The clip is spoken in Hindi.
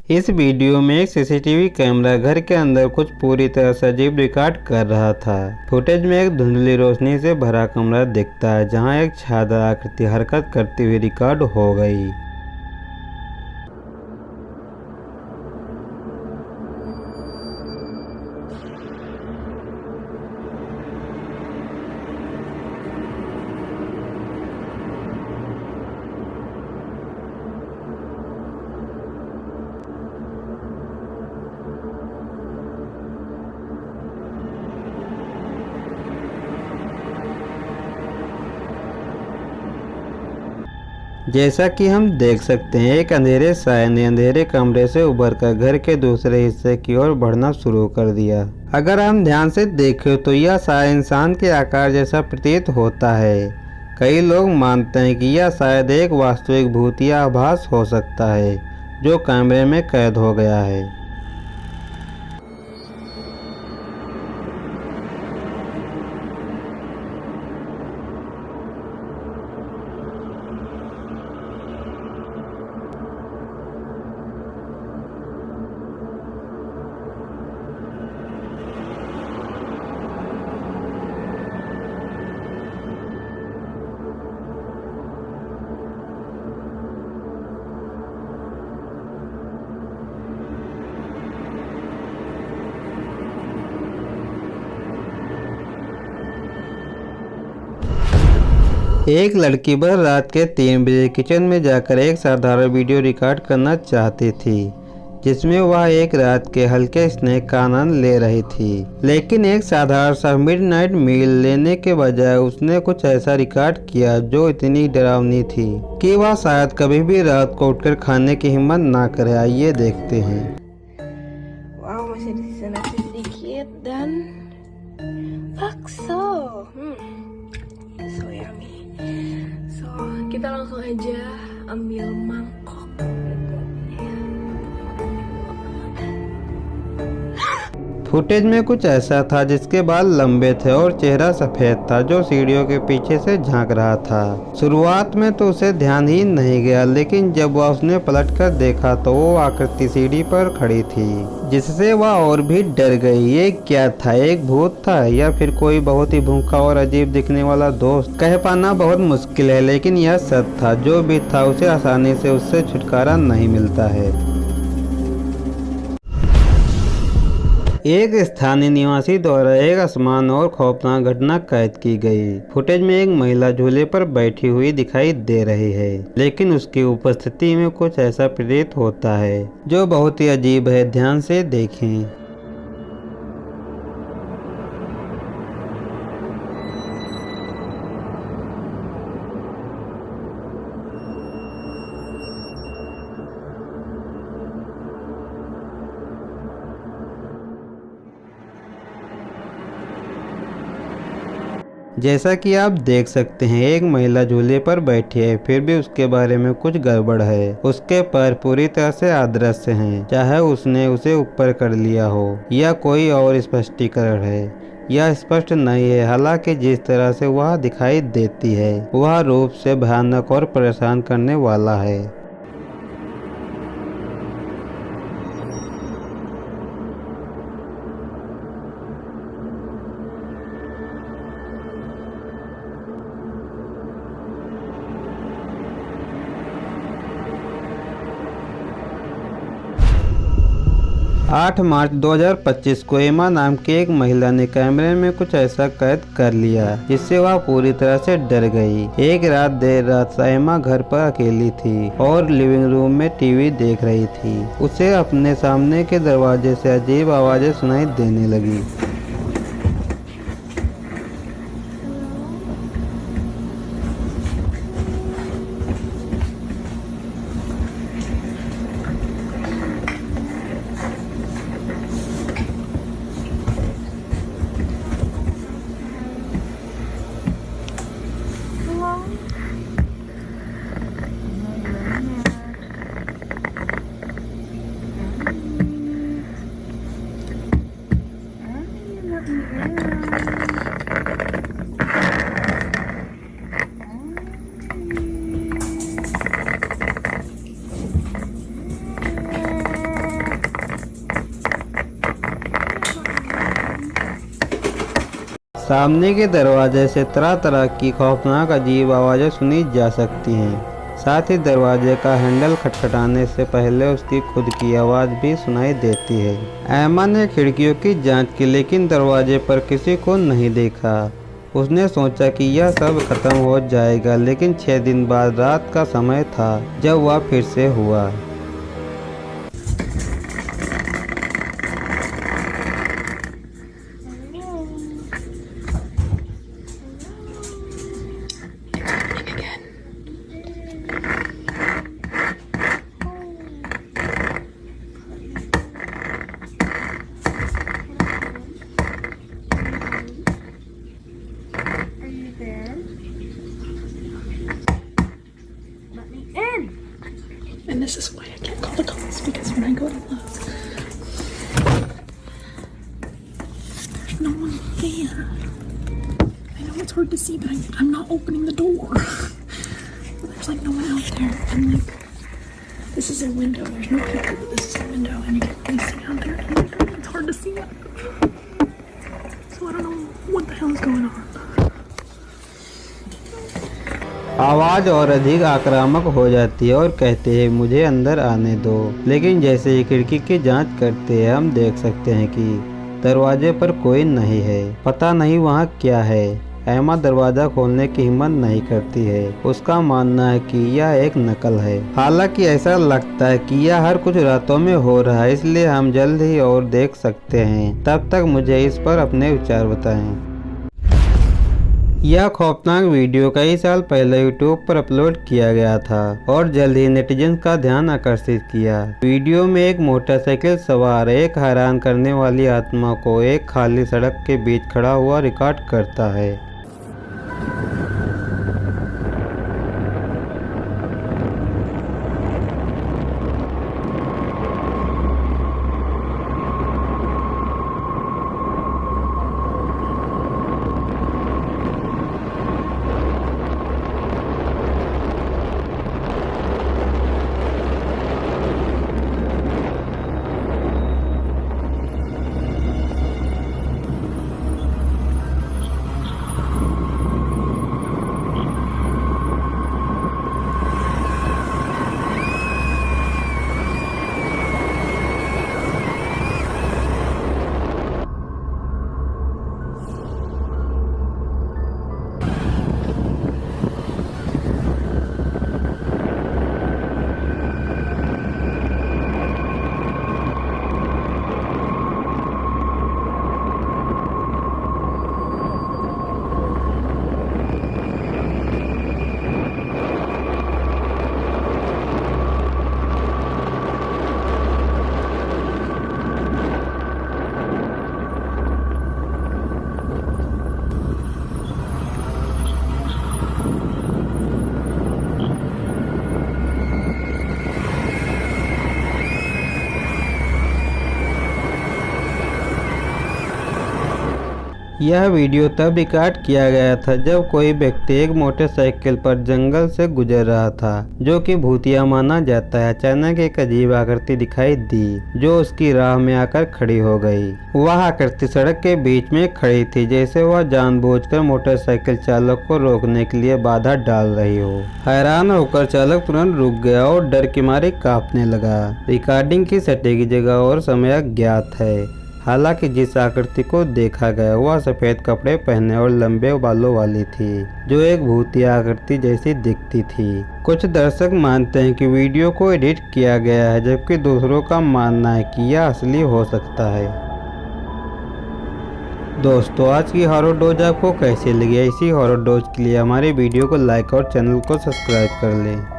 इस वीडियो में एक सीसीटीवी कैमरा घर के अंदर कुछ पूरी तरह से अजीब रिकॉर्ड कर रहा था। फुटेज में एक धुंधली रोशनी से भरा कमरा दिखता है जहां एक छायादार आकृति हरकत करती हुई रिकॉर्ड हो गई। जैसा कि हम देख सकते हैं, एक अंधेरे साए ने अंधेरे कमरे से उभरकर घर के दूसरे हिस्से की ओर बढ़ना शुरू कर दिया। अगर हम ध्यान से देखें तो यह साया इंसान के आकार जैसा प्रतीत होता है। कई लोग मानते हैं कि यह शायद एक वास्तविक भूत या आभास हो सकता है जो कैमरे में कैद हो गया है। एक लड़की भर रात के 3 बजे किचन में जाकर एक साधारण वीडियो रिकॉर्ड करना चाहती थी जिसमें वह एक रात के हल्के स्नैक का आनंद ले रही थी। लेकिन एक साधारण सा मिडनाइट मील लेने के बजाय उसने कुछ ऐसा रिकॉर्ड किया जो इतनी डरावनी थी कि वह शायद कभी भी रात को उठकर खाने की हिम्मत ना करे। आइए देखते हैं। Wow, masih ada sisa nasi sedikit dan bakso. So yummy. So kita langsung aja ambil mangkok gitu. Footage में कुछ ऐसा था जिसके बाल लंबे थे और चेहरा सफेद था जो सीढ़ियों के पीछे से झांक रहा था। शुरुआत में तो उसे ध्यान ही नहीं गया, लेकिन जब वह उसने पलटकर देखा तो वो आकृति सीढ़ी पर खड़ी थी जिससे वह और भी डर गई। ये क्या था, एक भूत था या फिर कोई बहुत ही भूखा और अजीब दिखने वाला दोस्त? कह पाना बहुत मुश्किल है, लेकिन यह सच था। जो भी था उसे आसानी से उससे छुटकारा नहीं मिलता है। एक स्थानीय निवासी द्वारा एक असमान और खौफनाक घटना कैद की गई। फुटेज में एक महिला झूले पर बैठी हुई दिखाई दे रही है, लेकिन उसकी उपस्थिति में कुछ ऐसा प्रतीत होता है जो बहुत ही अजीब है। ध्यान से देखें। 'जैसा कि आप देख सकते हैं, एक महिला झूले पर बैठी है, फिर भी उसके बारे में कुछ गड़बड़ है। उसके पैर पूरी तरह से अदृश्य हैं, चाहे उसने उसे ऊपर कर लिया हो या कोई और स्पष्टीकरण है, यह स्पष्ट नहीं है। हालांकि जिस तरह से वह दिखाई देती है वह रूप से भयानक और परेशान करने वाला है। आठ मार्च 2025 को एमा नाम की एक महिला ने कैमरे में कुछ ऐसा कैद कर लिया जिससे वह पूरी तरह से डर गई। एक रात देर रात एमा घर पर अकेली थी और लिविंग रूम में टीवी देख रही थी। उसे अपने सामने के दरवाजे से अजीब आवाजें सुनाई देने लगी। सामने के दरवाजे से तरह तरह की खौफनाक अजीब आवाज़ें सुनी जा सकती हैं। साथ ही दरवाजे का हैंडल खटखटाने से पहले उसकी खुद की आवाज़ भी सुनाई देती है। एमा ने खिड़कियों की जांच की, लेकिन दरवाजे पर किसी को नहीं देखा। उसने सोचा कि यह सब खत्म हो जाएगा, लेकिन 6 दिन बाद रात का समय था जब वह फिर से हुआ। And this is why I can't call the cops, because when I go to look, there's no one there. I know it's hard to see, but I'm not opening the door. There's like no one out there. And like, this is a window. There's no people, but this is a window, and you can really see out there. And it's hard to see. So I don't know what the hell is going on. आवाज़ और अधिक आक्रामक हो जाती है और कहते हैं मुझे अंदर आने दो। लेकिन जैसे ही खिड़की की जांच करते हैं हम देख सकते हैं कि दरवाजे पर कोई नहीं है। पता नहीं वहाँ क्या है। एमा दरवाज़ा खोलने की हिम्मत नहीं करती है। उसका मानना है कि यह एक नकल है। हालांकि ऐसा लगता है कि यह हर कुछ रातों में हो रहा है, इसलिए हम जल्द ही और देख सकते हैं। तब तक मुझे इस पर अपने विचार बताएं। यह खौफनाक वीडियो कई साल पहले यूट्यूब पर अपलोड किया गया था और जल्द ही नेटिजन का ध्यान आकर्षित किया। वीडियो में एक मोटरसाइकिल सवार एक हैरान करने वाली आत्मा को एक खाली सड़क के बीच खड़ा हुआ रिकॉर्ड करता है। यह वीडियो तब रिकॉर्ड किया गया था जब कोई व्यक्ति एक मोटरसाइकिल पर जंगल से गुजर रहा था, जो कि भूतिया माना जाता है। अचानक एक अजीब आकृति दिखाई दी जो उसकी राह में आकर खड़ी हो गई। वह आकृति सड़क के बीच में खड़ी थी, जैसे वह जानबूझकर मोटरसाइकिल चालक को रोकने के लिए बाधा डाल रही हो। हैरान होकर चालक तुरंत रुक गया और डर के मारे कांपने लगा। रिकॉर्डिंग की सटीक जगह और समय अज्ञात है। हालांकि जिस आकृति को देखा गया वह सफ़ेद कपड़े पहने और लंबे बालों वाली थी, जो एक भूतिया आकृति जैसी दिखती थी। कुछ दर्शक मानते हैं कि वीडियो को एडिट किया गया है, जबकि दूसरों का मानना है कि यह असली हो सकता है। दोस्तों, आज की हॉरर डोज आपको कैसी लगी? इसी हॉरर डोज के लिए हमारे वीडियो को लाइक और चैनल को सब्सक्राइब कर लें।